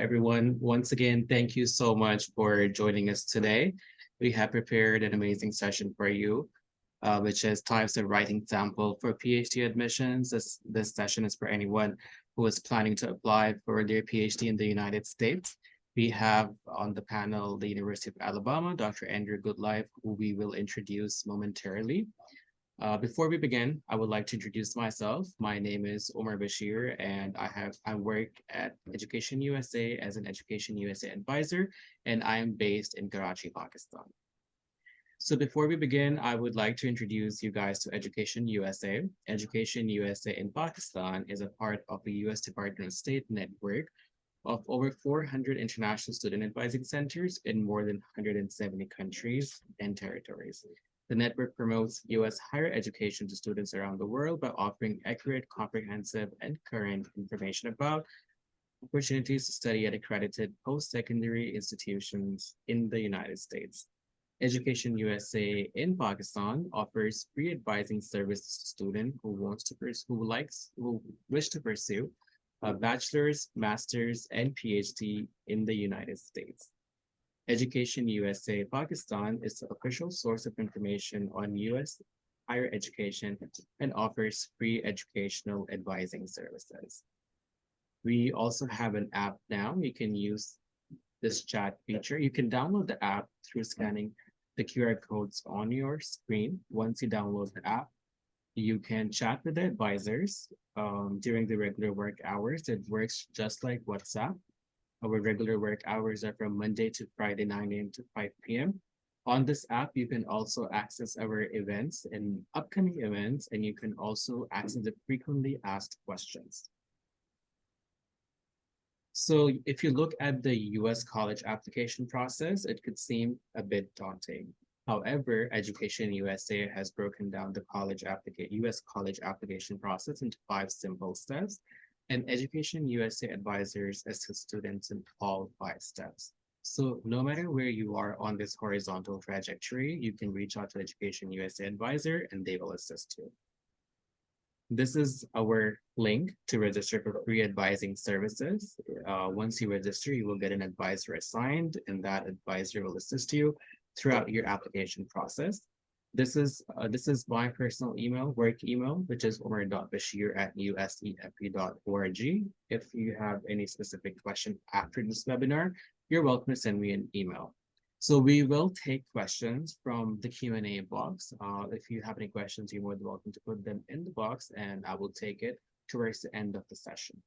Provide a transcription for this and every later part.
everyone. Once again, thank you so much for joining us today. We have prepared an amazing session for you, which is types of writing sample for PhD admissions. This session is for anyone who is planning to apply for their PhD in the United States. We have on the panel the University of Alabama, Dr. Andrew Goodliffe, who we will introduce momentarily. Before we begin, I would like to introduce myself. My name is Omar Bashir, and I work at Education USA as an Education USA advisor, and I am based in Karachi, Pakistan. So before we begin, I would like to introduce you guys to Education USA. Education USA in Pakistan is a part of the U.S. Department of State network of over 400 international student advising centers in more than 170 countries and territories. The network promotes U.S. higher education to students around the world by offering accurate, comprehensive, and current information about opportunities to study at accredited post-secondary institutions in the United States. Education USA in Pakistan offers free advising services to students who wish to pursue a bachelor's, master's, and PhD in the United States. Education USA Pakistan is the official source of information on U.S. higher education and offers free educational advising services. We also have an app now. You can use this chat feature. You can download the app through scanning the QR codes on your screen. Once you download the app, you can chat with the advisors during the regular work hours. It works just like WhatsApp. Our regular work hours are from Monday to Friday, 9 a.m. to 5 p.m. On this app, you can also access our events and upcoming events, and you can also access the frequently asked questions. So if you look at the U.S. college application process, it could seem a bit daunting. However, Education USA has broken down the U.S. college application process into 5 simple steps, and Education USA advisors assist students in all 5 steps. So no matter where you are on this horizontal trajectory, you can reach out to Education USA advisor and they will assist you. This is our link to register for free advising services. Once you register, you will get an advisor assigned, and that advisor will assist you throughout your application process. This is my personal email, work email, which is omar.bashir@usefe.org. If you have any specific question after this webinar, you're welcome to send me an email. So we will take questions from the Q&A box. If you have any questions, you're more than welcome to put them in the box, and I will take it towards the end of the session.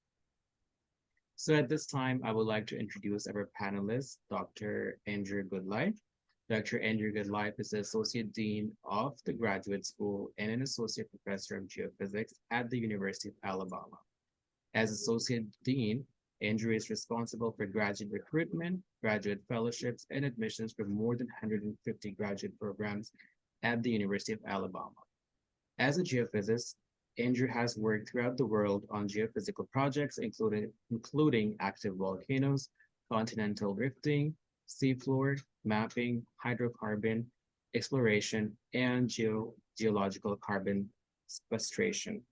So at this time, I would like to introduce our panelist, Dr. Andrew Goodliffe. Dr. Andrew Goodliffe is the Associate Dean of the Graduate School and an Associate Professor of Geophysics at the University of Alabama. As Associate Dean, Andrew is responsible for graduate recruitment, graduate fellowships, and admissions for more than 150 graduate programs at the University of Alabama. As a geophysicist, Andrew has worked throughout the world on geophysical projects, including active volcanoes, continental rifting, seafloor mapping, hydrocarbon exploration, and geological carbon sequestration.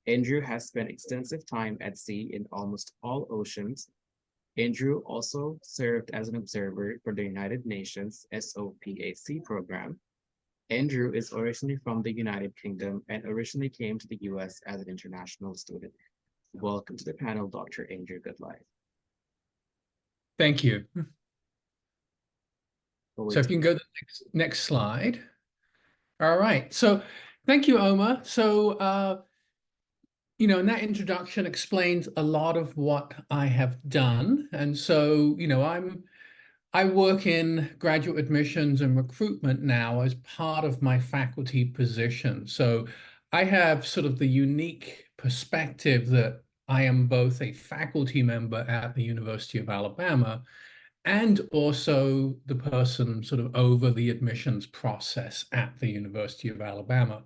Andrew has spent extensive time at sea in almost all oceans. Andrew also served as an observer for the United Nations SOPAC program. Andrew is originally from the United Kingdom and originally came to the US as an international student. Welcome to the panel, Dr. Andrew Goodliffe. Thank you. So if you can go to the next slide. All right. So thank you, Omar. So, in that introduction explains a lot of what I have done. And so, I work in graduate admissions and recruitment now as part of my faculty position. So I have sort of the unique perspective that I am both a faculty member at the University of Alabama and also the person sort of over the admissions process at the University of Alabama.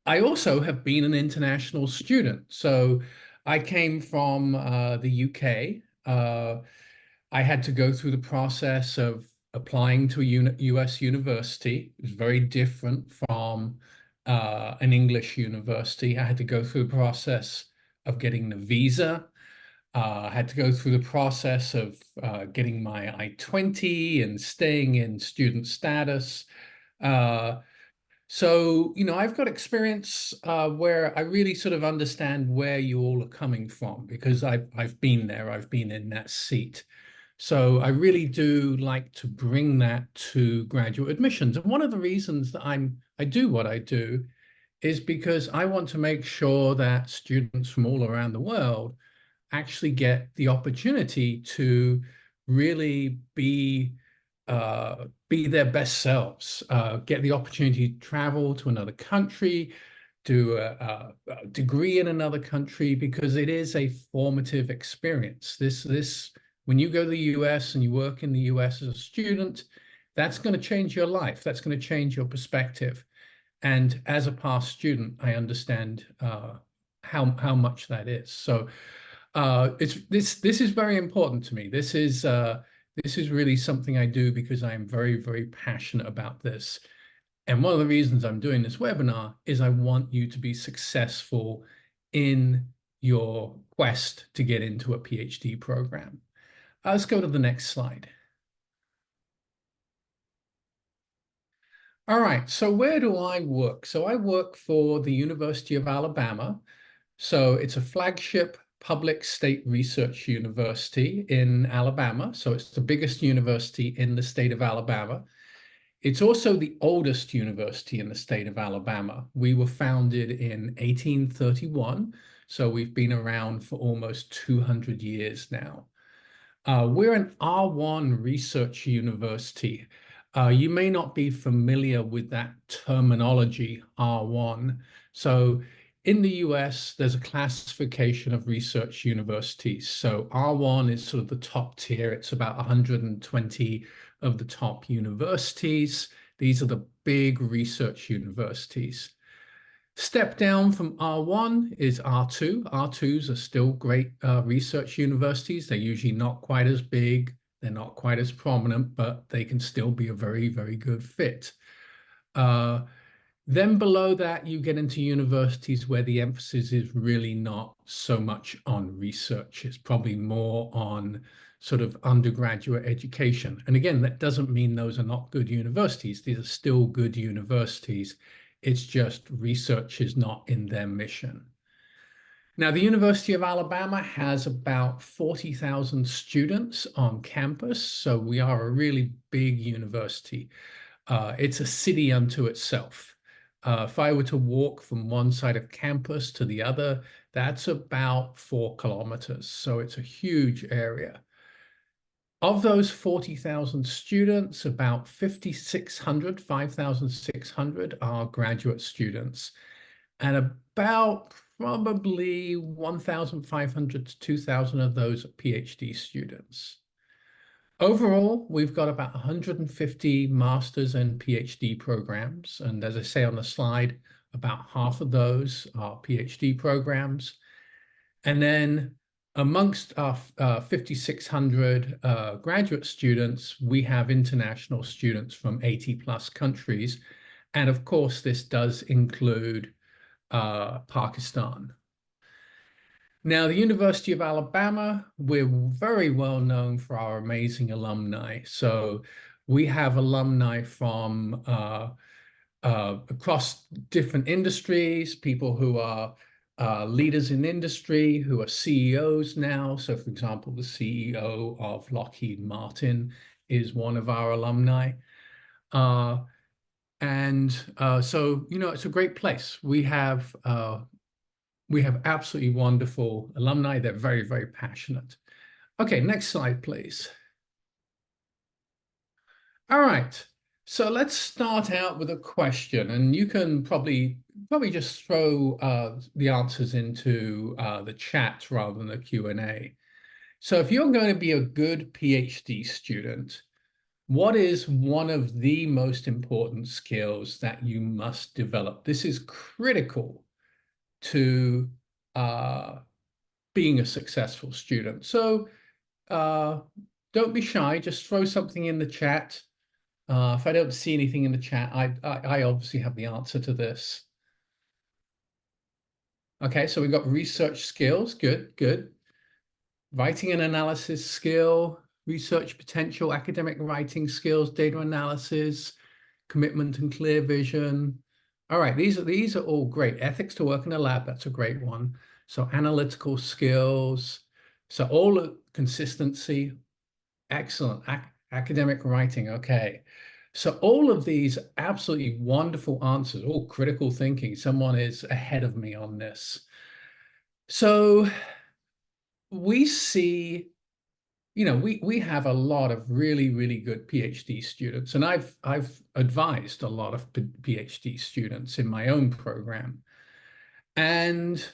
I also have been an international student. So I came from the UK. I had to go through the process of applying to a US university. It was very different from an English university. I had to go through the process of getting the visa. I had to go through the process of getting my I-20 and staying in student status. So, I've got experience where I really sort of understand where you all are coming from because I've been there, I've been in that seat. So I really do like to bring that to graduate admissions. And one of the reasons that I do what I do is because I want to make sure that students from all around the world actually get the opportunity to really be their best selves, get the opportunity to travel to another country, do a degree in another country, because it is a formative experience. When you go to the US and you work in the US as a student, that's going to change your life. That's going to change your perspective. And as a past student, I understand how much that is. So this is very important to me. This is really something I do because I am very, very passionate about this. And one of the reasons I'm doing this webinar is I want you to be successful in your quest to get into a PhD program. Let's go to the next slide. All right, so where do I work? So I work for the University of Alabama. So it's a flagship public state research university in Alabama. So it's the biggest university in the state of Alabama. It's also the oldest university in the state of Alabama. We were founded in 1831, so we've been around for almost 200 years now. We're an R1 research university. You may not be familiar with that terminology, R1. So in the US, there's a classification of research universities. So R1 is sort of the top tier. It's about 120 of the top universities. These are the big research universities. Step down from R1 is R2. R2s are still great research universities. They're usually not quite as big. They're not quite as prominent, but they can still be a very, very good fit. Then below that, you get into universities where the emphasis is really not so much on research. It's probably more on sort of undergraduate education. And again, that doesn't mean those are not good universities. These are still good universities. It's just research is not in their mission. Now, the University of Alabama has about 40,000 students on campus, so we are a really big university. It's a city unto itself. If I were to walk from one side of campus to the other, that's about 4 kilometers, so it's a huge area. Of those 40,000 students, about 5,600 are graduate students, and about probably 1,500 to 2,000 of those are PhD students. Overall, we've got about 150 master's and PhD programs. And as I say on the slide, about half of those are PhD programs. And then amongst our 5,600 graduate students, we have international students from 80 plus countries. And of course, this does include Pakistan. Now, the University of Alabama, we're very well known for our amazing alumni. So we have alumni from across different industries, people who are leaders in industry, who are CEOs now. So, for example, the CEO of Lockheed Martin is one of our alumni. So, it's a great place. We have absolutely wonderful alumni. They're very, very passionate. Okay, next slide, please. All right, so let's start out with a question, and you can probably just throw the answers into the chat rather than the Q&A. So if you're going to be a good PhD student, what is one of the most important skills that you must develop? This is critical to being a successful student. So don't be shy, just throw something in the chat. If I don't see anything in the chat, I obviously have the answer to this. Okay, so we've got research skills, good, good. writing and analysis skill, research potential, academic writing skills, data analysis, commitment and clear vision. All right, these are all great. Ethics to work in a lab, that's a great one. So analytical skills. So all of consistency, excellent. Academic writing, okay. So all of these absolutely wonderful answers, all critical thinking. Someone is ahead of me on this. So we see, we have a lot of really, really good PhD students, and I've advised a lot of PhD students in my own program, and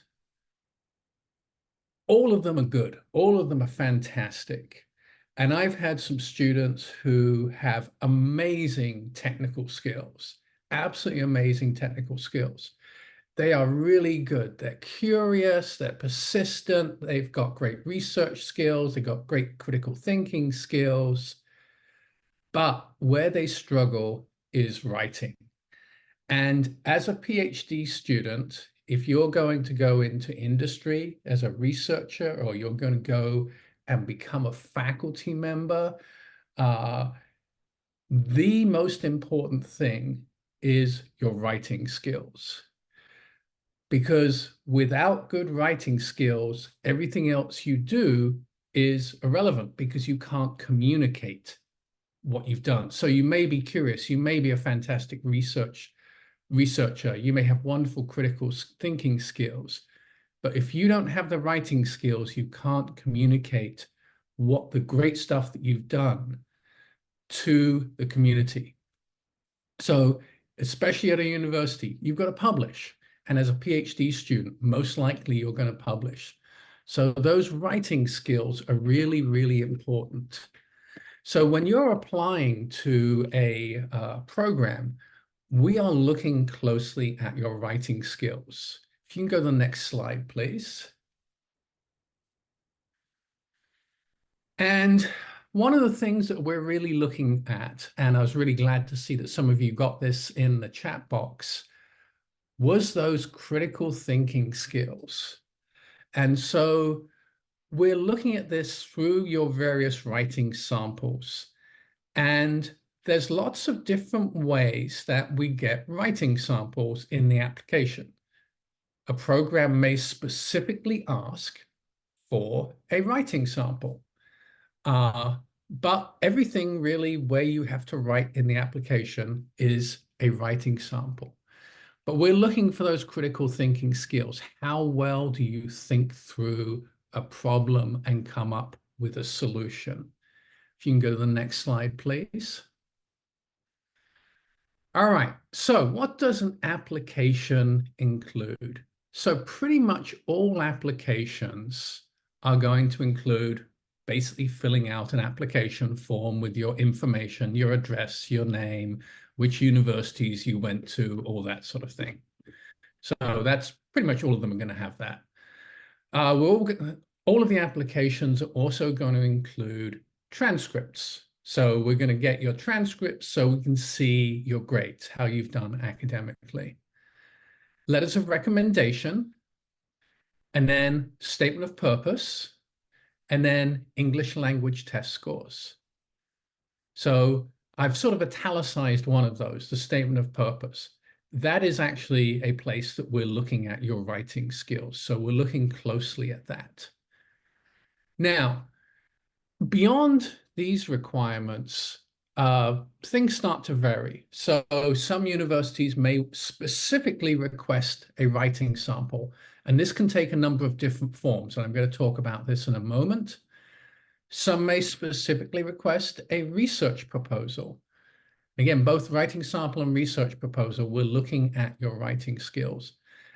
all of them are good. All of them are fantastic. And I've had some students who have amazing technical skills, absolutely amazing technical skills. They are really good. They're curious, they're persistent, they've got great research skills, they've got great critical thinking skills. But where they struggle is writing. And as a PhD student, if you're going to go into industry as a researcher, or you're going to go and become a faculty member, the most important thing is your writing skills. Because without good writing skills, everything else you do is irrelevant because you can't communicate what you've done. So you may be curious, you may be a fantastic researcher, you may have wonderful critical thinking skills, but if you don't have the writing skills, you can't communicate what the great stuff that you've done to the community. So especially at a university, you've got to publish. And as a PhD student, most likely you're going to publish. So those writing skills are really, really important. So when you're applying to a program, we are looking closely at your writing skills. If you can go to the next slide, please. And one of the things that we're really looking at, and I was really glad to see that some of you got this in the chat box, was those critical thinking skills. And so we're looking at this through your various writing samples. And there's lots of different ways that we get writing samples in the application. A program may specifically ask for a writing sample. But everything really where you have to write in the application is a writing sample. But we're looking for those critical thinking skills. How well do you think through a problem and come up with a solution? If you can go to the next slide, please. All right, so what does an application include? So pretty much all applications are going to include basically filling out an application form with your information, your address, your name, which universities you went to, all that sort of thing. So that's pretty much all of them are going to have that. All of the applications are also going to include transcripts. So we're going to get your transcripts so we can see your grades, how you've done academically. Letters of recommendation, and then statement of purpose, and then English language test scores. So I've sort of italicized one of those, the statement of purpose. That is actually a place that we're looking at your writing skills. So we're looking closely at that. Now, beyond these requirements, things start to vary. So some universities may specifically request a writing sample, and this can take a number of different forms. And I'm going to talk about this in a moment. Some may specifically request a research proposal. Again, both writing sample and research proposal, we're looking at your writing skills.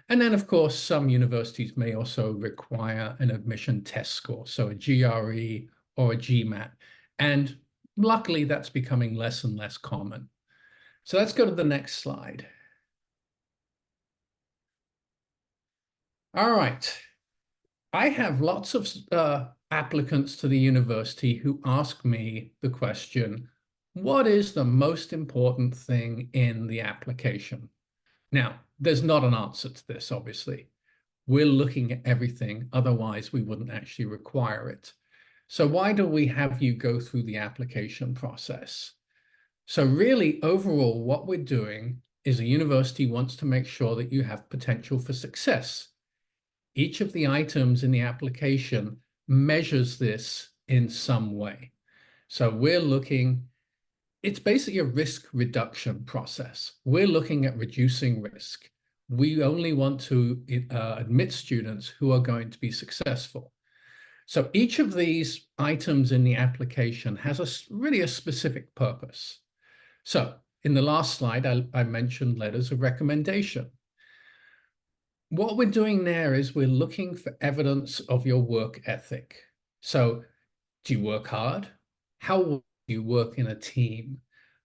And then, of course, some universities may also require an admission test score, so a GRE or a GMAT. And luckily, that's becoming less and less common. So let's go to the next slide. All right. I have lots of applicants to the university who ask me the question, what is the most important thing in the application? Now, there's not an answer to this, obviously. we're looking at everything. Otherwise, we wouldn't actually require it. So why do we have you go through the application process? So really, overall, what we're doing is a university wants to make sure that you have potential for success. Each of the items in the application measures this in some way. So we're looking, it's basically a risk reduction process. We're looking at reducing risk. We only want to admit students who are going to be successful. So each of these items in the application has really a specific purpose. So in the last slide, I mentioned letters of recommendation. What we're doing there is we're looking for evidence of your work ethic. So do you work hard? How well do you work in a team?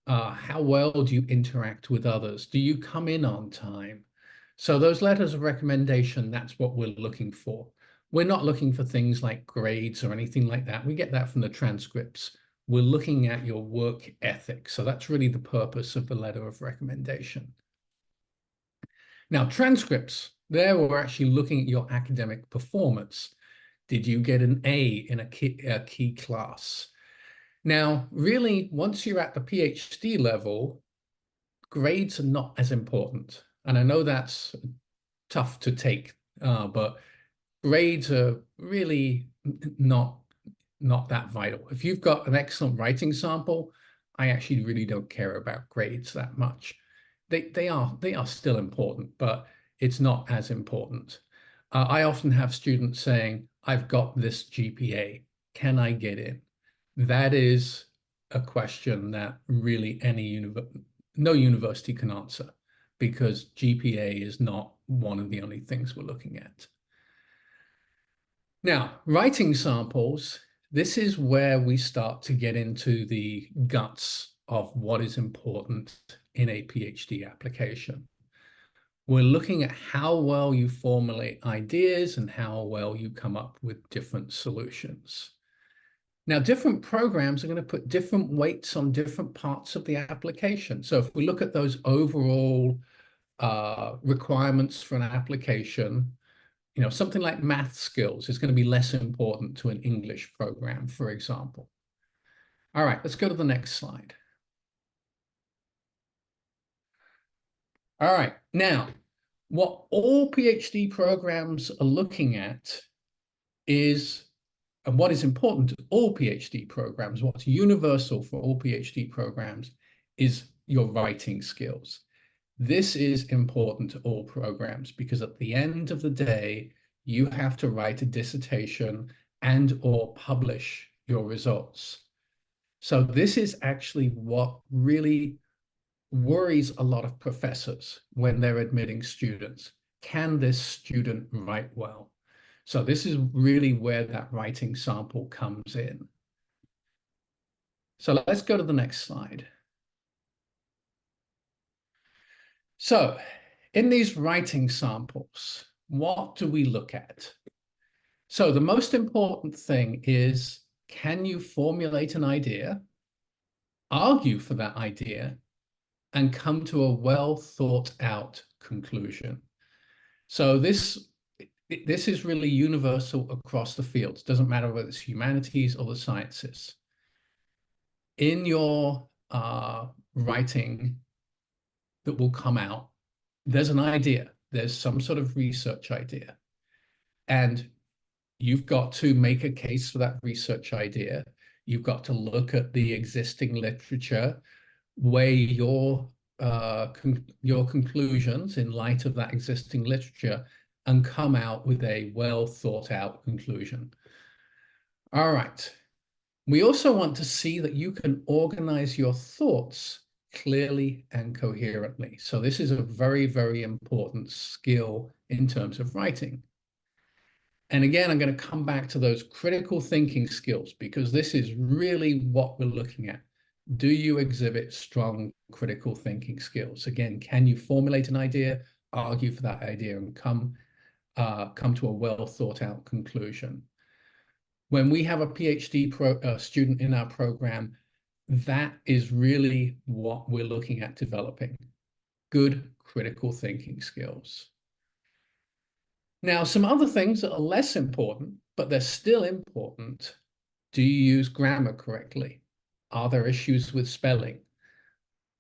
How well do you interact with others? Do you come in on time? So those letters of recommendation, that's what we're looking for. We're not looking for things like grades or anything like that. We get that from the transcripts. We're looking at your work ethic. So that's really the purpose of the letter of recommendation. Now, transcripts, there we're actually looking at your academic performance. Did you get an A in a key class? Now, really, once you're at the PhD level, grades are not as important. And I know that's tough to take, but grades are really not that vital. If you've got an excellent writing sample, I actually really don't care about grades that much. They are still important, but it's not as important. I often have students saying, I've got this GPA, can I get in? That is a question that really no university can answer, because GPA is not one of the only things we're looking at. Now, writing samples, this is where we start to get into the guts of what is important in a PhD application. We're looking at how well you formulate ideas and how well you come up with different solutions. Now, different programs are going to put different weights on different parts of the application. So if we look at those overall requirements for an application, something like math skills is going to be less important to an English program, for example. All right, let's go to the next slide. All right, now, what all PhD programs are looking at is, and what is important to all PhD programs, what's universal for all PhD programs, is your writing skills. This is important to all programs because at the end of the day, you have to write a dissertation and or publish your results. So this is actually what really worries a lot of professors when they're admitting students. Can this student write well? So this is really where that writing sample comes in. So let's go to the next slide. So in these writing samples, what do we look at? So the most important thing is, can you formulate an idea, argue for that idea, and come to a well thought out conclusion? So this is really universal across the fields. Doesn't matter whether it's humanities or the sciences. In your writing that will come out, there's an idea. There's some sort of research idea. And you've got to make a case for that research idea. You've got to look at the existing literature, weigh your conclusions in light of that existing literature, and come out with a well thought out conclusion. All right. We also want to see that you can organize your thoughts clearly and coherently. So this is a very, very important skill in terms of writing. And again, I'm going to come back to those critical thinking skills because this is really what we're looking at. Do you exhibit strong critical thinking skills? Again, can you formulate an idea, argue for that idea, and come to a well thought out conclusion? When we have a PhD student in our program, that is really what we're looking at developing. Good critical thinking skills. Now, some other things that are less important, but they're still important. Do you use grammar correctly? Are there issues with spelling?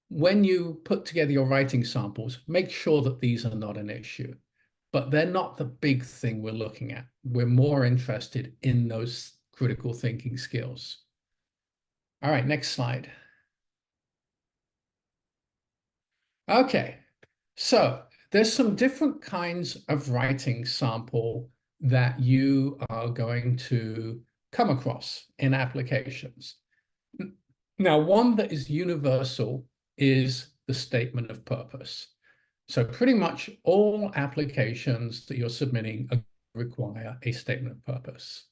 When you put together your writing samples, make sure that these are not an issue, but they're not the big thing we're looking at. We're more interested in those critical thinking skills. All right, next slide. Okay, so there's some different kinds of writing sample that you are going to come across in applications. Now, one that is universal is the statement of purpose. So pretty much all applications that you're submitting require a statement of purpose.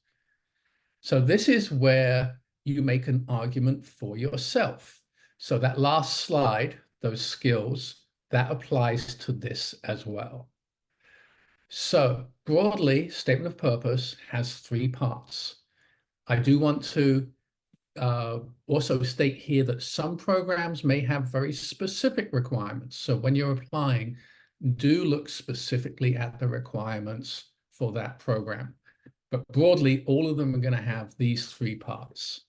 So this is where you make an argument for yourself. So that last slide, those skills, that applies to this as well. So broadly, statement of purpose has three parts. I do want to also state here that some programs may have very specific requirements. So when you're applying, do look specifically at the requirements for that program. But broadly, all of them are going to have these three parts.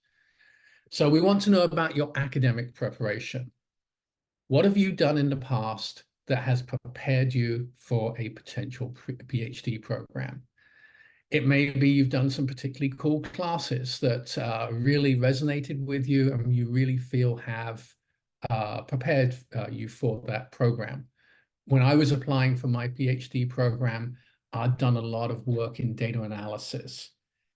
So we want to know about your academic preparation. What have you done in the past that has prepared you for a potential PhD program? It may be you've done some particularly cool classes that really resonated with you and you really feel have prepared you for that program. When I was applying for my PhD program, I'd done a lot of work in data analysis,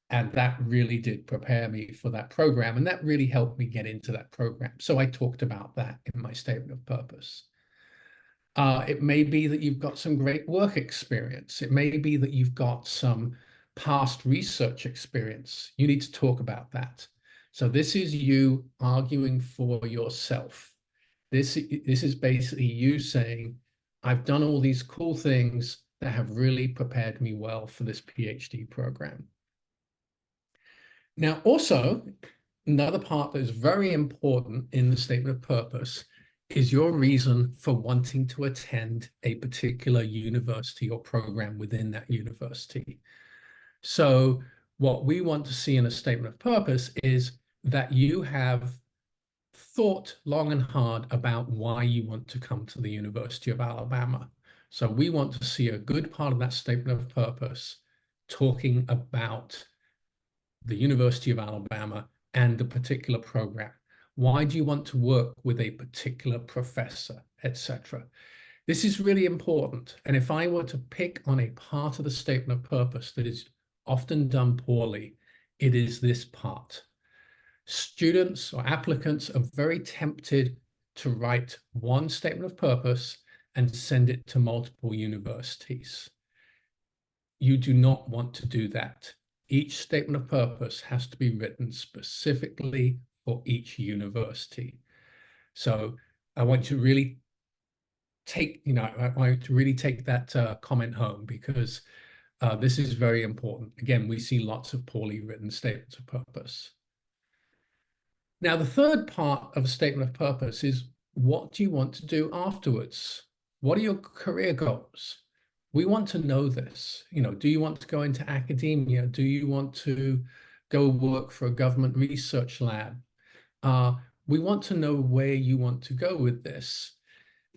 and that really did prepare me for that program, and that really helped me get into that program. So I talked about that in my statement of purpose. It may be that you've got some great work experience. It may be that you've got some past research experience. You need to talk about that. So this is you arguing for yourself. This is basically you saying, I've done all these cool things that have really prepared me well for this PhD program. Now, also, another part that is very important in the statement of purpose is your reason for wanting to attend a particular university or program within that university. So what we want to see in a statement of purpose is that you have thought long and hard about why you want to come to the University of Alabama. So we want to see a good part of that statement of purpose talking about the University of Alabama and the particular program. Why do you want to work with a particular professor, etc.? This is really important. And if I were to pick on a part of the statement of purpose that is often done poorly, it is this part. Students or applicants are very tempted to write one statement of purpose and send it to multiple universities. You do not want to do that. Each statement of purpose has to be written specifically for each university. So I want you to really take, I want to really take that comment home, because this is very important. Again, we see lots of poorly written statements of purpose. Now, the third part of a statement of purpose is, what do you want to do afterwards? What are your career goals? We want to know this. Do you want to go into academia? Do you want to go work for a government research lab? We want to know where you want to go with this.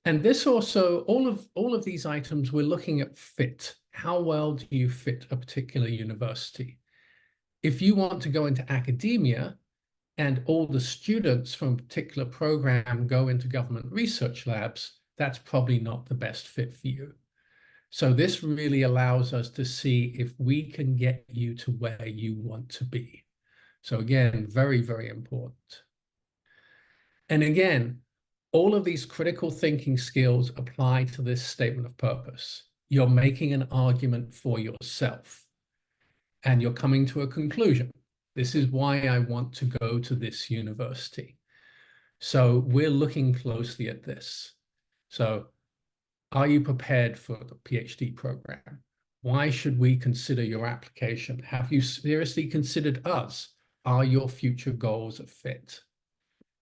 And this also, all of these items, we're looking at fit. How well do you fit a particular university? If you want to go into academia and all the students from a particular program go into government research labs, that's probably not the best fit for you. So this really allows us to see if we can get you to where you want to be. So again, very, very important. And again, all of these critical thinking skills apply to this statement of purpose. You're making an argument for yourself, and you're coming to a conclusion. This is why I want to go to this university. So we're looking closely at this. So are you prepared for the PhD program? Why should we consider your application? Have you seriously considered us? Are your future goals a fit?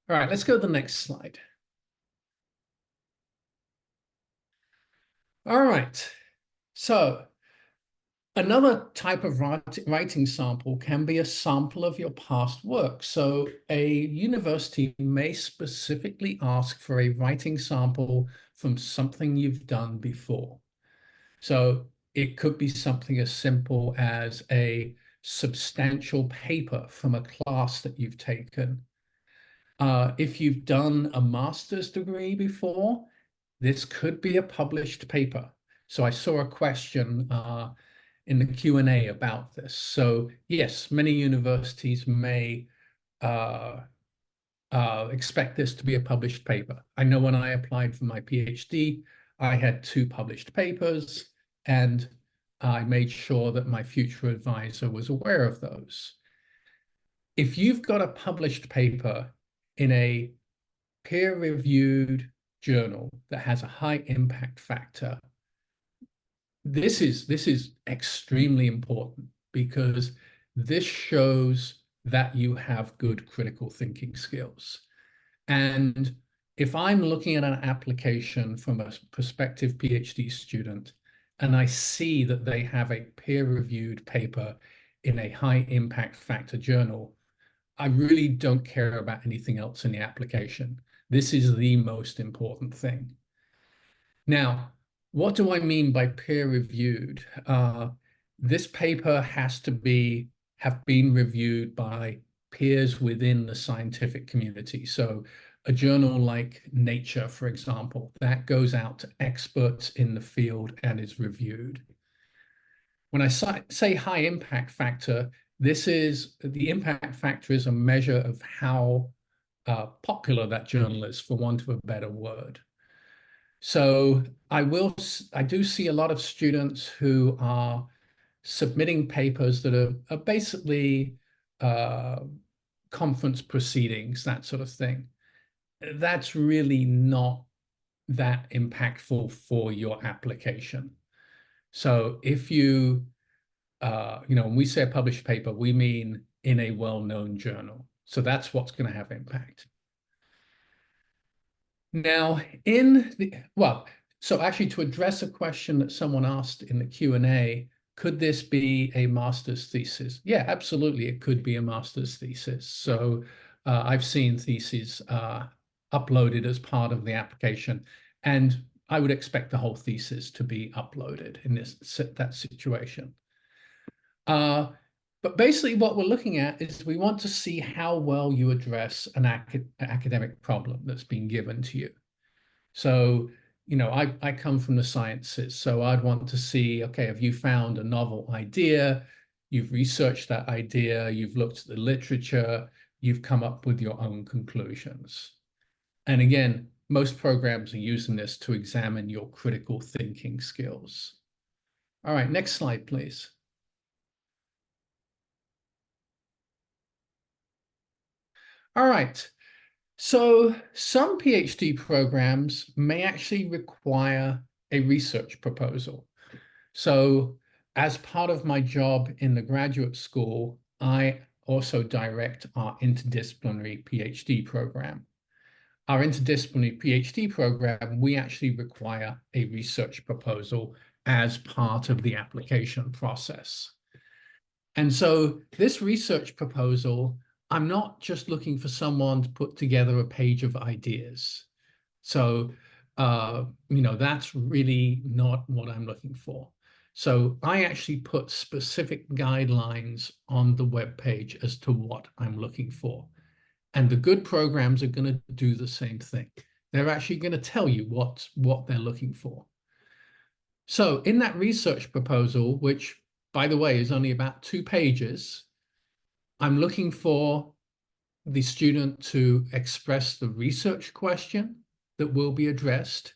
All right, let's go to the next slide. All right, so Another type of writing sample can be a sample of your past work. So a university may specifically ask for a writing sample from something you've done before. So it could be something as simple as a substantial paper from a class that you've taken. If you've done a master's degree before, this could be a published paper. So I saw a question in the Q&A about this. So yes, many universities may uh, expect this to be a published paper. I know when I applied for my PhD, I had 2 published papers, and I made sure that my future advisor was aware of those. If you've got a published paper in a peer-reviewed journal that has a high impact factor, this is extremely important because this shows that you have good critical thinking skills. And if I'm looking at an application from a prospective PhD student and I see that they have a peer-reviewed paper in a high impact factor journal, I really don't care about anything else in the application. This is the most important thing. Now, what do I mean by peer-reviewed? This paper has to have been reviewed by peers within the scientific community. So a journal like Nature, for example, that goes out to experts in the field and is reviewed. When I say high impact factor, the impact factor is a measure of how popular that journal is, for want of a better word. So I do see a lot of students who are submitting papers that are basically conference proceedings, that sort of thing. That's really not that impactful for your application. So if when we say a published paper, we mean in a well-known journal. So that's what's going to have impact. Now, so actually to address a question that someone asked in the Q&A, could this be a master's thesis? Yeah, absolutely, it could be a master's thesis. So I've seen theses uploaded as part of the application, and I would expect the whole thesis to be uploaded in that situation. But basically what we're looking at is we want to see how well you address an academic problem that's been given to you. So, I come from the sciences, so I'd want to see, okay, have you found a novel idea? You've researched that idea, you've looked at the literature, you've come up with your own conclusions. And again, most programs are using this to examine your critical thinking skills. All right, next slide, please. All right. So some PhD programs may actually require a research proposal. So as part of my job in the graduate school, I also direct our interdisciplinary PhD program. Our interdisciplinary PhD program, we actually require a research proposal as part of the application process. And so this research proposal, I'm not just looking for someone to put together a page of ideas. So, that's really not what I'm looking for. So I actually put specific guidelines on the web page as to what I'm looking for. And the good programs are going to do the same thing. They're actually going to tell you what they're looking for. So in that research proposal, which, by the way, is only about 2 pages, I'm looking for the student to express the research question that will be addressed.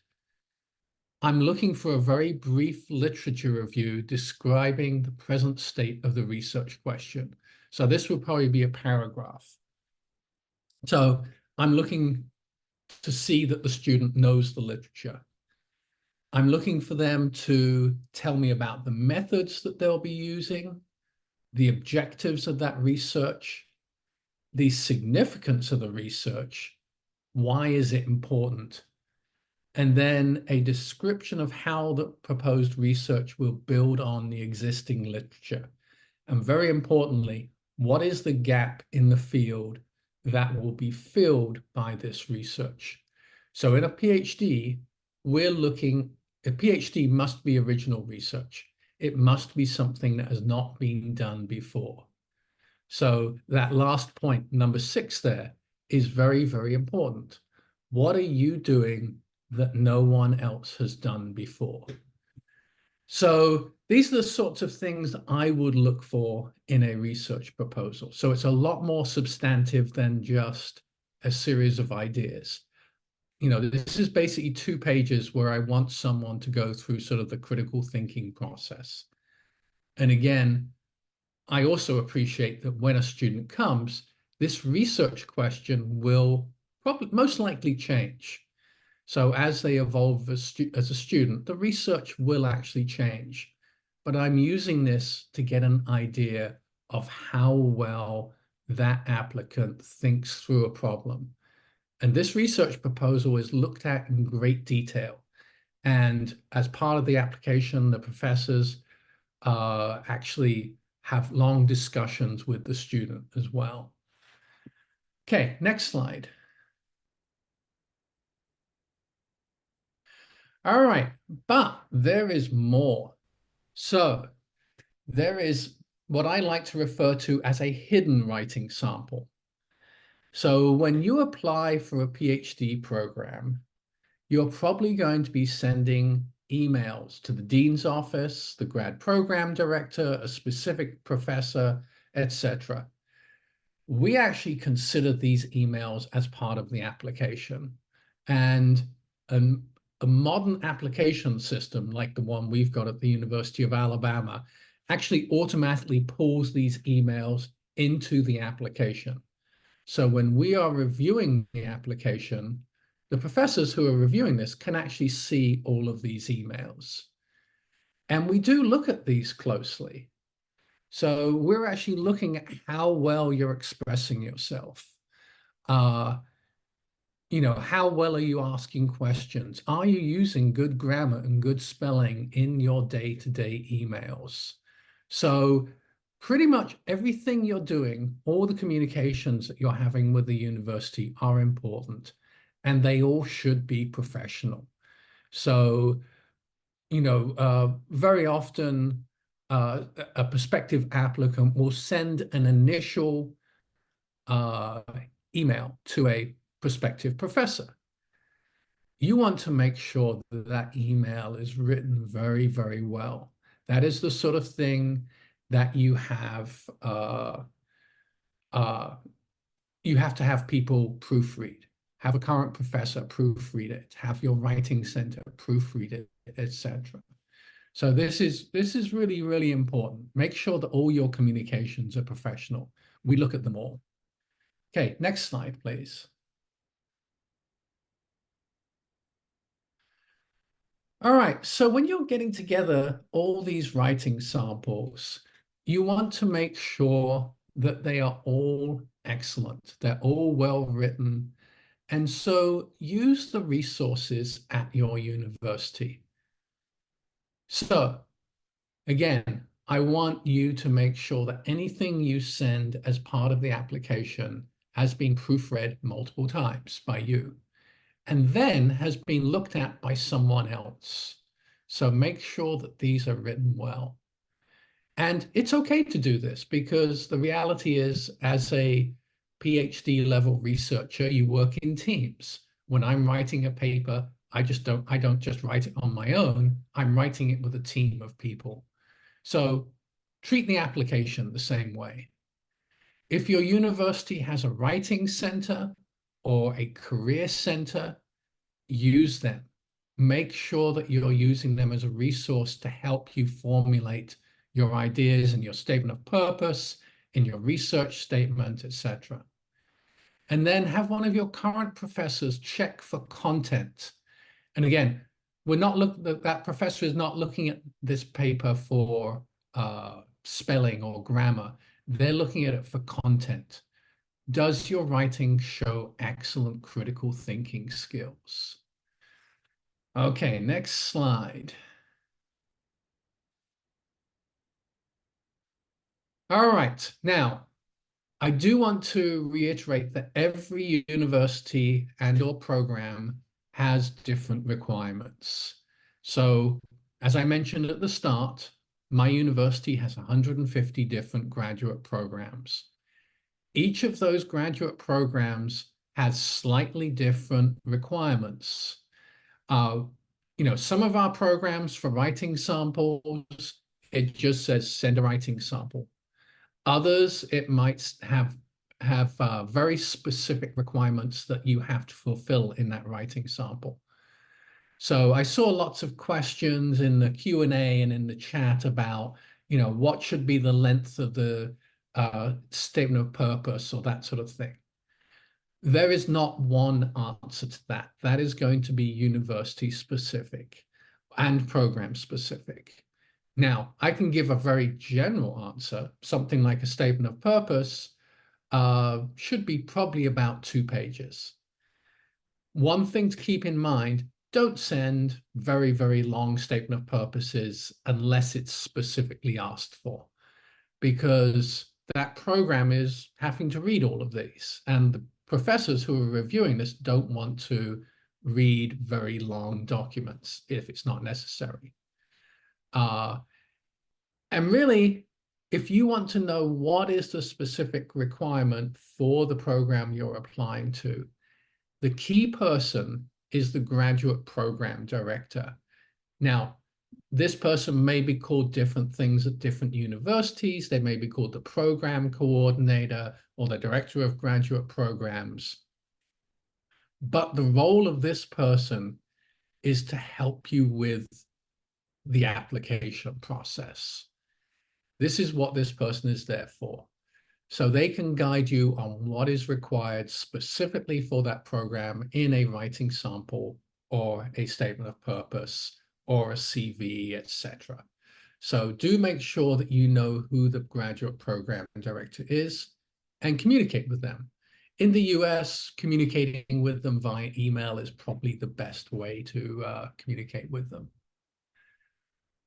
I'm looking for a very brief literature review describing the present state of the research question. So this will probably be a paragraph. So I'm looking to see that the student knows the literature. I'm looking for them to tell me about the methods that they'll be using, the objectives of that research, the significance of the research, why is it important, and then a description of how the proposed research will build on the existing literature. And very importantly, what is the gap in the field that will be filled by this research? So in a PhD, a PhD must be original research. It must be something that has not been done before. So that last point, number 6 there, is very, very important. What are you doing that no one else has done before? So these are the sorts of things I would look for in a research proposal. So it's a lot more substantive than just a series of ideas. This is basically 2 pages where I want someone to go through sort of the critical thinking process. And again, I also appreciate that when a student comes, this research question will probably most likely change. So as they evolve as a student, the research will actually change. But I'm using this to get an idea of how well that applicant thinks through a problem. And this research proposal is looked at in great detail. And as part of the application, the professors actually have long discussions with the student as well. Okay, next slide. All right, but there is more. So there is what I like to refer to as a hidden writing sample. So when you apply for a PhD program, you're probably going to be sending emails to the dean's office, the grad program director, a specific professor, etc. We actually consider these emails as part of the application. And a modern application system like the one we've got at the University of Alabama actually automatically pulls these emails into the application. So when we are reviewing the application, the professors who are reviewing this can actually see all of these emails. And we do look at these closely. So we're actually looking at how well you're expressing yourself. How well are you asking questions? Are you using good grammar and good spelling in your day-to-day emails? So pretty much everything you're doing, all the communications that you're having with the university are important, and they all should be professional. So, very often a prospective applicant will send an initial email to a prospective professor. You want to make sure that that email is written very, very well. That is the sort of thing that you have to have people proofread. Have a current professor proofread it. Have your writing center proofread it, etc. So this is really, really important. Make sure that all your communications are professional. We look at them all. Okay, next slide, please. All right, so when you're getting together all these writing samples, you want to make sure that they are all excellent. They're all well written. And so use the resources at your university. So again, I want you to make sure that anything you send as part of the application has been proofread multiple times by you, and then has been looked at by someone else. So make sure that these are written well. And it's okay to do this because the reality is, as a PhD level researcher, you work in teams. When I'm writing a paper, I don't just write it on my own. I'm writing it with a team of people. So treat the application the same way. If your university has a writing center or a career center, use them. Make sure that you're using them as a resource to help you formulate your ideas and your statement of purpose, in your research statement, etc. And then have one of your current professors check for content. And again, that professor is not looking at this paper for spelling or grammar. They're looking at it for content. Does your writing show excellent critical thinking skills? Okay, next slide. All right, now I do want to reiterate that every university and or program has different requirements. So as I mentioned at the start, my university has 150 different graduate programs. Each of those graduate programs has slightly different requirements. Uh, some of our programs for writing samples, it just says send a writing sample. Others, it might have very specific requirements that you have to fulfill in that writing sample. So I saw lots of questions in the Q&A and in the chat about, what should be the length of the statement of purpose or that sort of thing. There is not one answer to that. That is going to be university specific and program specific. Now, I can give a very general answer. Something like a statement of purpose should be probably about 2 pages. One thing to keep in mind, don't send very, very long statement of purposes unless it's specifically asked for, because that program is having to read all of these. And the professors who are reviewing this don't want to read very long documents if it's not necessary. And really, if you want to know what is the specific requirement for the program you're applying to, the key person is the graduate program director. Now, this person may be called different things at different universities. They may be called the program coordinator or the director of graduate programs. But the role of this person is to help you with the application process. This is what this person is there for. So they can guide you on what is required specifically for that program in a writing sample or a statement of purpose or a CV, etc. So do make sure that you know who the graduate program director is and communicate with them. In the US, communicating with them via email is probably the best way to communicate with them.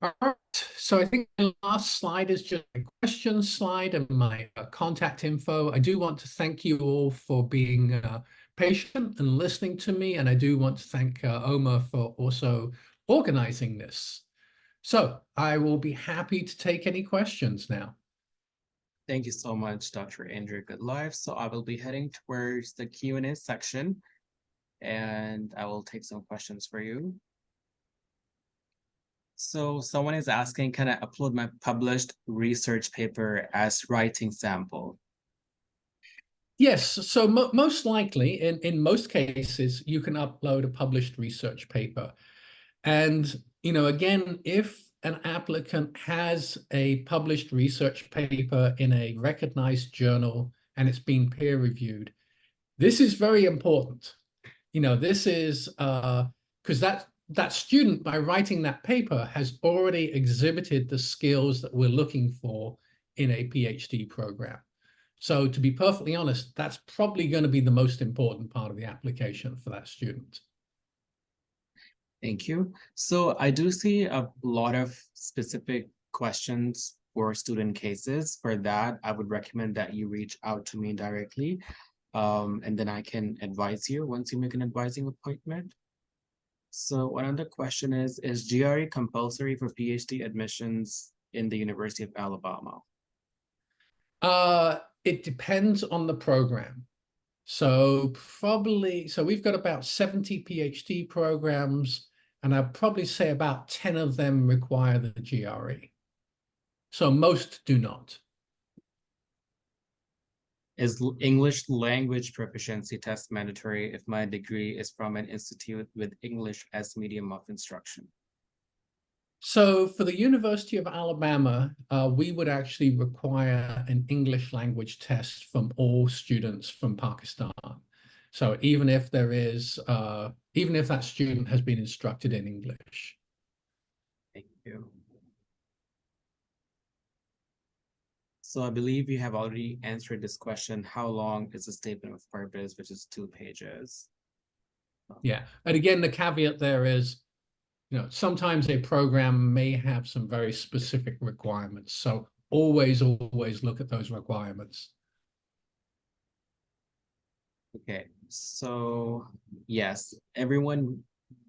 All right, so I think the last slide is just a question slide and my contact info. I do want to thank you all for being patient and listening to me, and I do want to thank Omar for also organizing this. So I will be happy to take any questions now. Thank you so much, Dr. Andrew Goodliffe. So I will be heading towards the Q&A section, and I will take some questions for you. So someone is asking, can I upload my published research paper as writing sample? Yes, so most likely, in most cases, you can upload a published research paper. And, again, if an applicant has a published research paper in a recognized journal and it's been peer reviewed, this is very important. This is because that student, by writing that paper, has already exhibited the skills that we're looking for in a PhD program. So to be perfectly honest, that's probably going to be the most important part of the application for that student. Thank you. So I do see a lot of specific questions for student cases. For that, I would recommend that you reach out to me directly, and then I can advise you once you make an advising appointment. So another question is GRE compulsory for PhD admissions in the University of Alabama? It depends on the program. So we've got about 70 PhD programs, and I'd probably say about 10 of them require the GRE. So most do not. Is English language proficiency test mandatory if my degree is from an institute with English as medium of instruction? So for the University of Alabama, we would actually require an English language test from all students from Pakistan. So even if that student has been instructed in English. Thank you. So I believe you have already answered this question. How long is a statement of purpose, which is 2 pages? Yeah, and again, the caveat there is sometimes a program may have some very specific requirements. So always look at those requirements. Okay, so yes, everyone,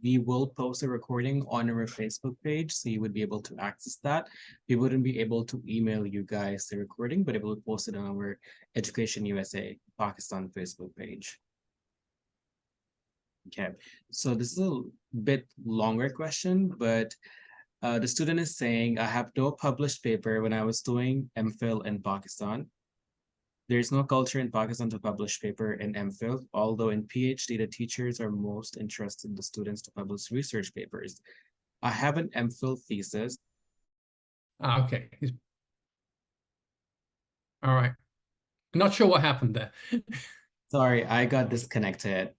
we will post a recording on our Facebook page, so you would be able to access that. We wouldn't be able to email you guys the recording, but it will post it on our Education USA Pakistan Facebook page. Okay, so this is a bit longer question, but the student is saying, I have no published paper when I was doing MPhil in Pakistan. There is no culture in Pakistan to publish paper in MPhil, although in PhD, the teachers are most interested in the students to publish research papers. I have an MPhil thesis. Okay. All right. Not sure what happened there. Sorry, I got disconnected.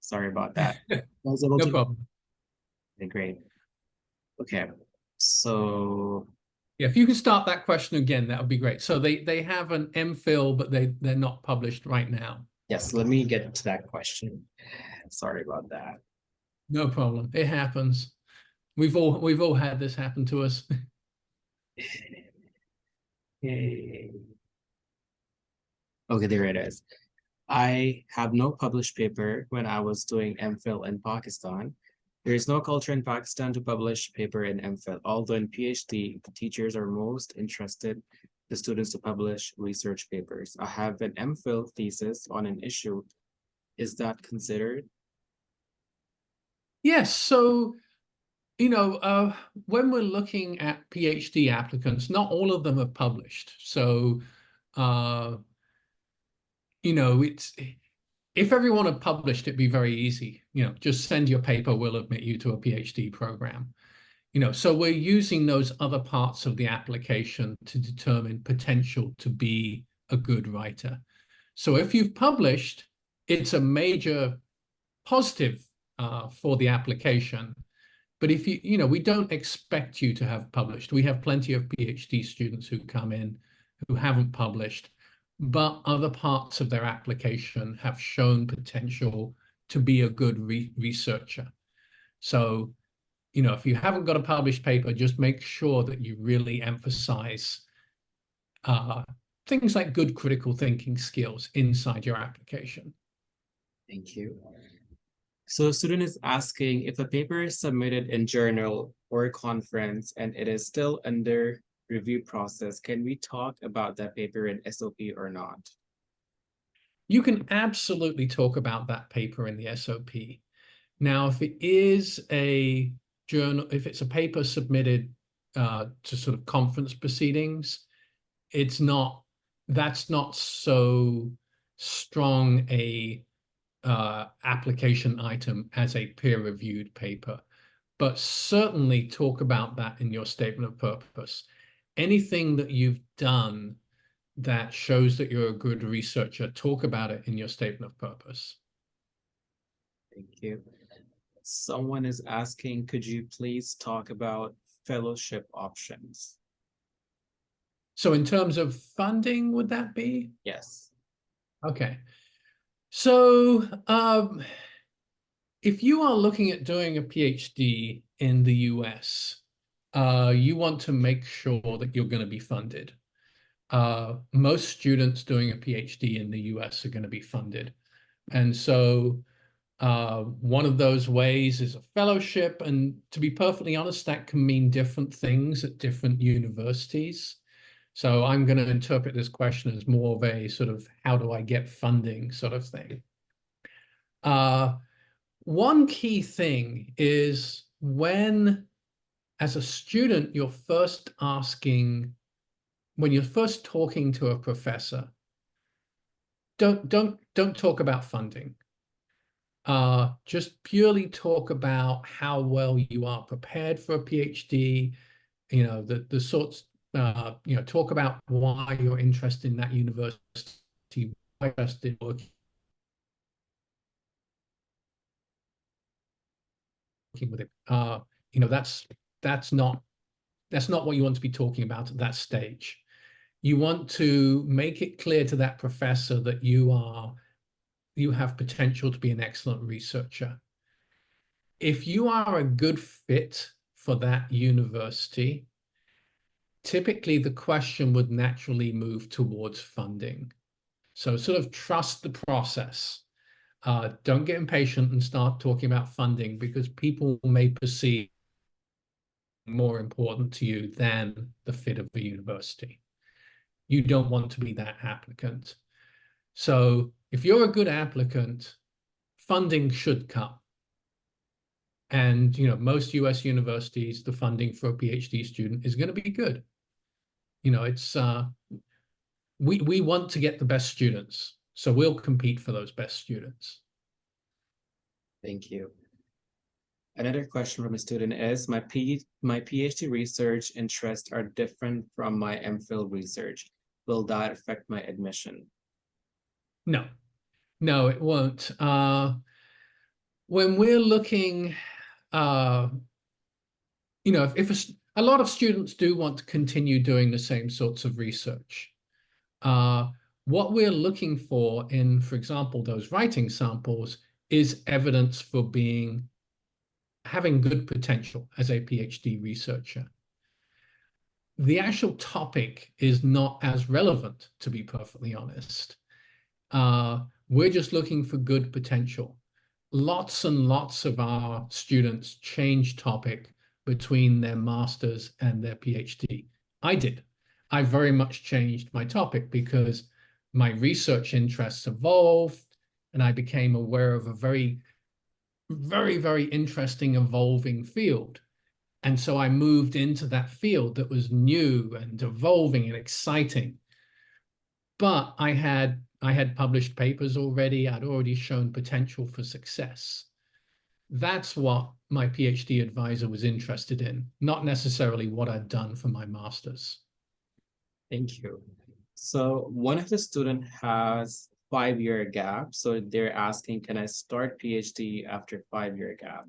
Sorry about that. I was able No to. problem. Okay, great. Okay, so Yeah, if you could start that question again, that would be great. So they have an MPhil, but they're not published right now. yes, let me get to that question. Sorry about that. No problem. It happens. We've all had this happen to us. Okay. Okay, there it is. I have no published paper when I was doing MPhil in Pakistan. There is no culture in Pakistan to publish paper in MPhil, although in PhD, the teachers are most interested the students to publish research papers. I have an MPhil thesis on an issue. Is that considered? Yes, so when we're looking at PhD applicants, not all of them have published. So uh, it's if everyone had published, it'd be very easy. Just send your paper, we'll admit you to a PhD program. So we're using those other parts of the application to determine potential to be a good writer. So if you've published, it's a major positive for the application. But if we don't expect you to have published. We have plenty of PhD students who come in who haven't published, but other parts of their application have shown potential to be a good researcher. So, if you haven't got a published paper, just make sure that you really emphasize things like good critical thinking skills inside your application. Thank you. So a student is asking if a paper is submitted in journal or conference and it is still under review process, can we talk about that paper in SOP or not? You can absolutely talk about that paper in the SOP. Now, if it is a journal, if it's a paper submitted to sort of conference proceedings, that's not so strong a application item as a peer-reviewed paper. But certainly talk about that in your statement of purpose. Anything that you've done that shows that you're a good researcher, talk about it in your statement of purpose. Thank you. Someone is asking, could you please talk about fellowship options? So in terms of funding, would that be? Yes. Okay. So if you are looking at doing a PhD in the US, you want to make sure that you're going to be funded. Most students doing a PhD in the US are going to be funded. And so one of those ways is a fellowship. And to be perfectly honest, that can mean different things at different universities. So I'm going to interpret this question as more of a sort of how do I get funding sort of thing. One key thing is when, as a student, when you're first talking to a professor, don't talk about funding. Just purely talk about how well you are prepared for a PhD, the sorts, talk about why you're interested in that university, why you're interested in working with it. That's not what you want to be talking about at that stage. You want to make it clear to that professor that you have potential to be an excellent researcher. if you are a good fit for that university, typically the question would naturally move towards funding. So sort of trust the process. Don't get impatient and start talking about funding, because people may perceive more important to you than the fit of the university. You don't want to be that applicant. So if you're a good applicant, funding should come. And most US universities, the funding for a PhD student is going to be good. It's we want to get the best students, so we'll compete for those best students. Thank you. Another question from a student is, my PhD research interests are different from my MPhil research. Will that affect my admission? No, it won't. When we're looking, if a lot of students do want to continue doing the same sorts of research, what we're looking for in, for example, those writing samples is evidence for having good potential as a PhD researcher. The actual topic is not as relevant, to be perfectly honest. We're just looking for good potential. Lots and lots of our students change topic between their master's and their PhD. I did. I very much changed my topic because my research interests evolved, and I became aware of a very, very, very interesting evolving field. And so I moved into that field that was new and evolving and exciting. But I had published papers already. I'd already shown potential for success. That's what my PhD advisor was interested in, not necessarily what I'd done for my master's. Thank you. So one of the student has 5-year gap. So they're asking, can I start PhD after 5-year gap?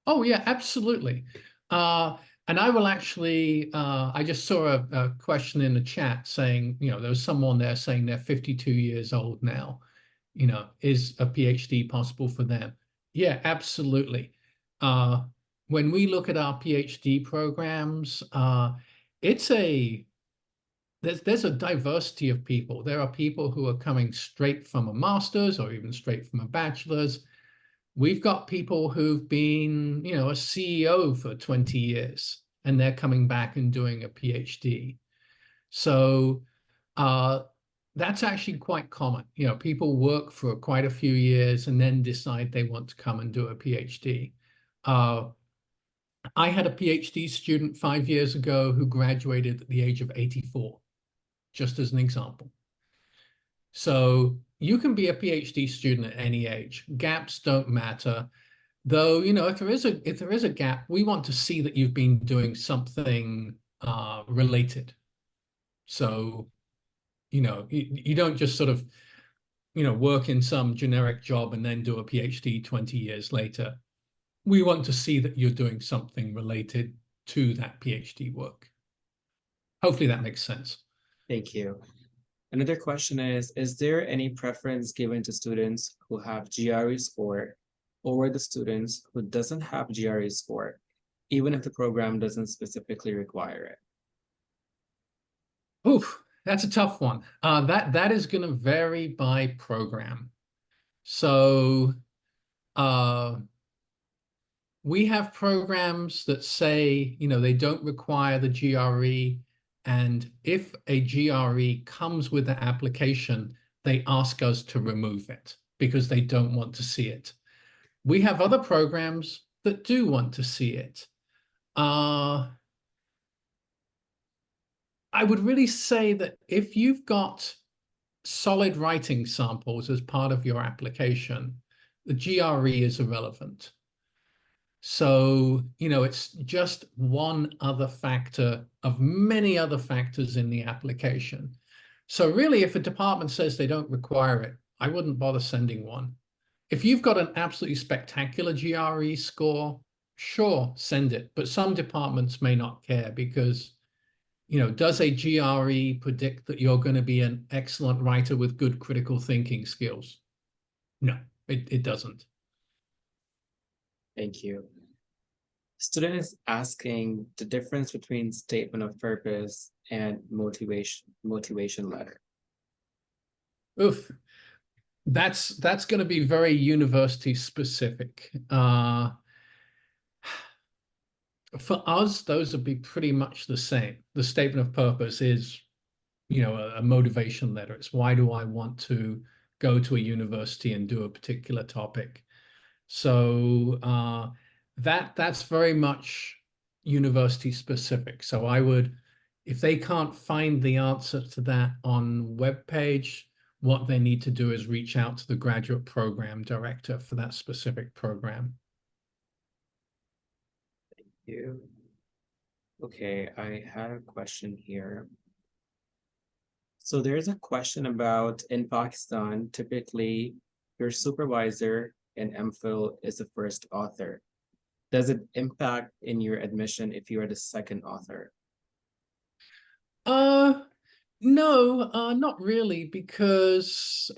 Oh, yeah, absolutely. And I will actually, I just saw a question in the chat saying, there was someone there saying they're 52 years old now. Is a PhD possible for them? Yeah, absolutely. When we look at our PhD programs, there's a diversity of people. There are people who are coming straight from a master's or even straight from a bachelor's. We've got people who've been, a CEO for 20 years, and they're coming back and doing a PhD. So that's actually quite common. People work for quite a few years and then decide they want to come and do a PhD. I had a PhD student 5 years ago who graduated at the age of 84, just as an example. So you can be a PhD student at any age. Gaps don't matter. Though, if there is a gap, we want to see that you've been doing something related. So, you don't just sort of, work in some generic job and then do a PhD 20 years later. We want to see that you're doing something related to that PhD work. Hopefully that makes sense. Thank you. Another question is there any preference given to students who have GRE score over the students who doesn't have GRE score, even if the program doesn't specifically require it? Oof, that's a tough one. That is going to vary by program. So we have programs that say, they don't require the GRE. And if a GRE comes with the application, they ask us to remove it because they don't want to see it. We have other programs that do want to see it. I would really say that if you've got solid writing samples as part of your application, the GRE is irrelevant. So, it's just one other factor of many other factors in the application. So really, if a department says they don't require it, I wouldn't bother sending one. If you've got an absolutely spectacular GRE score, sure, send it. But some departments may not care because, does a GRE predict that you're going to be an excellent writer with good critical thinking skills? No, it doesn't. Thank you. Student is asking the difference between statement of purpose and motivation letter. Oof, that's going to be very university specific. For us, those would be pretty much the same. The statement of purpose is, a motivation letter. It's why do I want to go to a university and do a particular topic? So that's very much university specific. So I would, if they can't find the answer to that on web page, what they need to do is reach out to the graduate program director for that specific program. You. Okay, I had a question here. So there's a question about in Pakistan, typically your supervisor in MPhil is the first author. Does it impact in your admission if you are the second author? No, not really, because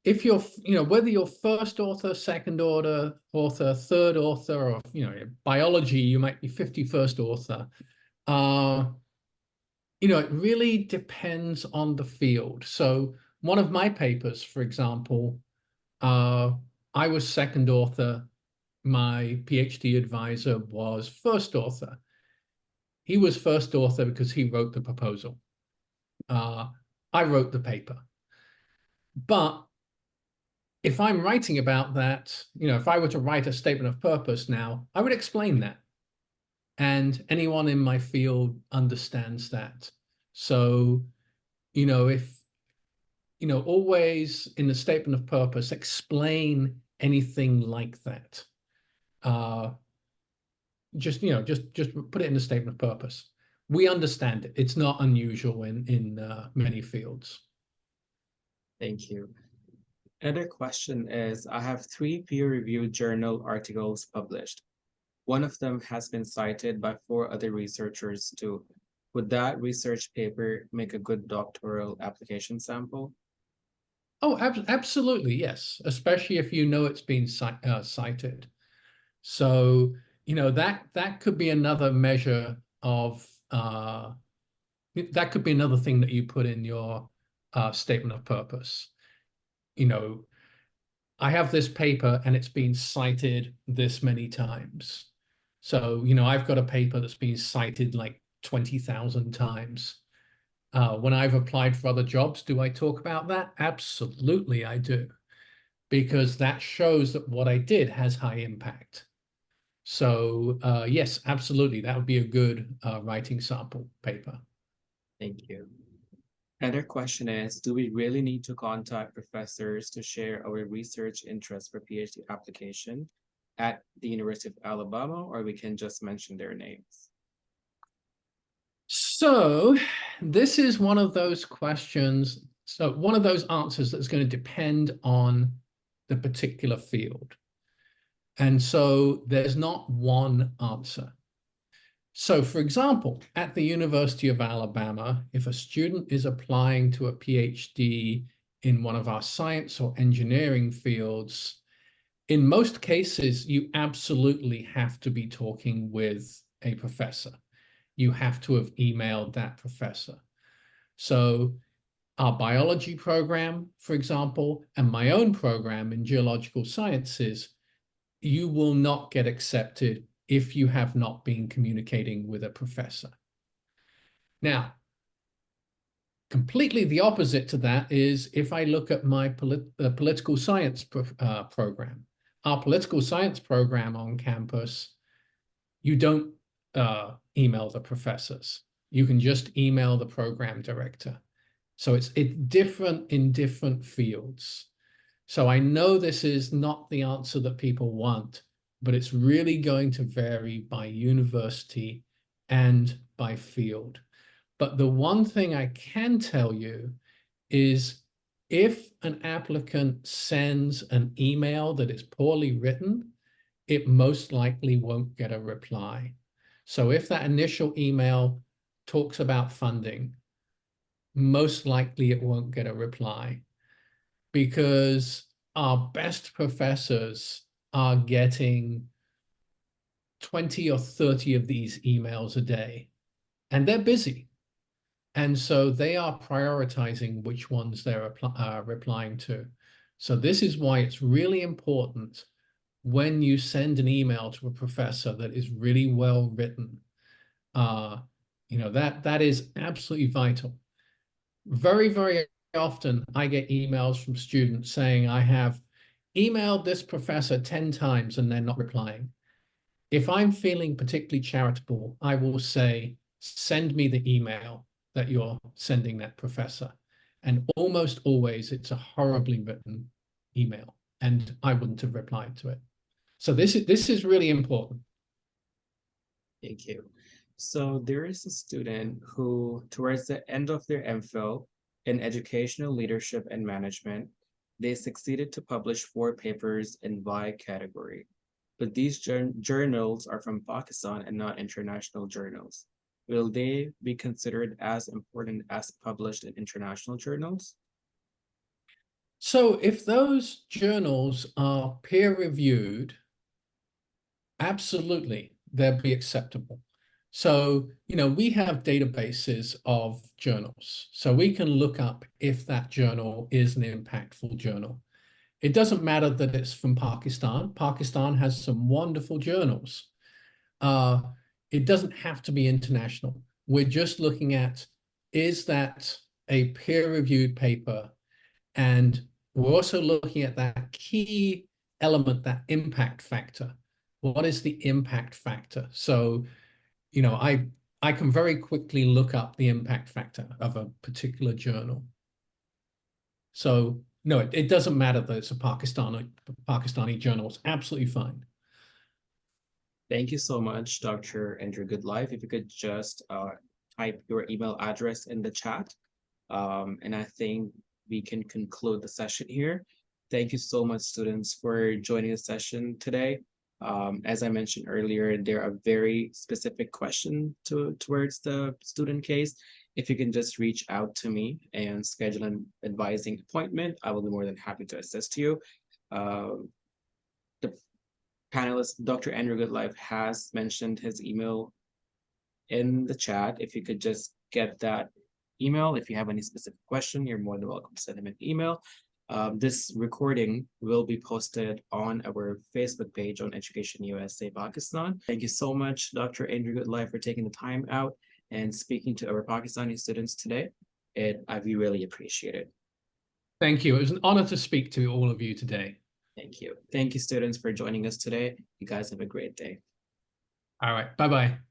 if you're, whether you're first author, second author, third author, or, biology, you might be 51st author. It really depends on the field. So one of my papers, for example, I was second author. My PhD advisor was first author. He was first author because he wrote the proposal. I wrote the paper. But if I'm writing about that, if I were to write a statement of purpose now, I would explain that. And anyone in my field understands that. So, if, always in the statement of purpose, explain anything like that. Just put it in the statement of purpose. We understand it. It's not unusual in many fields. Thank you. Another question is, I have 3 peer-reviewed journal articles published. One of them has been cited by 4 other researchers too. Would that research paper make a good doctoral application sample? Oh, absolutely, yes. Especially if it's been cited. So, that could be another measure of that could be another thing that you put in your statement of purpose. I have this paper and it's been cited this many times. So, I've got a paper that's been cited like 20,000 times. When I've applied for other jobs, do I talk about that? Absolutely, I do, because that shows that what I did has high impact. So yes, absolutely, that would be a good writing sample paper. Thank you. Another question is, do we really need to contact professors to share our research interests for PhD application at the University of Alabama, or we can just mention their names? So this is one of those questions. So one of those answers that's going to depend on the particular field. And so there's not one answer. So for example, at the University of Alabama, if a student is applying to a PhD in one of our science or engineering fields, in most cases, you absolutely have to be talking with a professor. You have to have emailed that professor. So our biology program, for example, and my own program in geological sciences, you will not get accepted if you have not been communicating with a professor. Now, completely the opposite to that is if I look at my political science program. Our political science program on campus, you don't email the professors. You can just email the program director. So it's different in different fields. So I know this is not the answer that people want, but it's really going to vary by university and by field. But the one thing I can tell you is if an applicant sends an email that is poorly written, it most likely won't get a reply. So if that initial email talks about funding, most likely it won't get a reply, because our best professors are getting 20 or 30 of these emails a day, and they're busy. And so they are prioritizing which ones they're replying to. So this is why it's really important when you send an email to a professor that is really well written. That is absolutely vital. Very, very often I get emails from students saying, I have emailed this professor 10 times and they're not replying. If I'm feeling particularly charitable, I will say, send me the email that you're sending that professor. And almost always it's a horribly written email, and I wouldn't have replied to it. So this is really important. Thank you. So there is a student who, towards the end of their MPhil in educational leadership and management, they succeeded to publish 4 papers in Y category. But these journals are from Pakistan and not international journals. Will they be considered as important as published in international journals? So if those journals are peer reviewed, absolutely, they'll be acceptable. So, we have databases of journals. So we can look up if that journal is an impactful journal. It doesn't matter that it's from Pakistan. Pakistan has some wonderful journals. It doesn't have to be international. We're just looking at, is that a peer-reviewed paper? And we're also looking at that key element, that impact factor. What is the impact factor? So, I can very quickly look up the impact factor of a particular journal. So no, it doesn't matter that it's a Pakistani journal. It's absolutely fine. Thank you so much, Dr. Andrew Goodliffe. If you could just type your email address in the chat. And I think we can conclude the session here. Thank you so much, students, for joining the session today. As I mentioned earlier, there are very specific questions towards the student case. If you can just reach out to me and schedule an advising appointment, I will be more than happy to assist you. The panelist, Dr. Andrew Goodliffe, has mentioned his email in the chat. If you could just get that email, if you have any specific question, you're more than welcome to send him an email. This recording will be posted on our Facebook page on Education USA Pakistan. Thank you so much, Dr. Andrew Goodliffe, for taking the time out and speaking to our Pakistani students today. We really appreciate it. Thank you. It was an honor to speak to all of you today. Thank you. Thank you, students, for joining us today. You guys have a great day. All right. Bye-bye.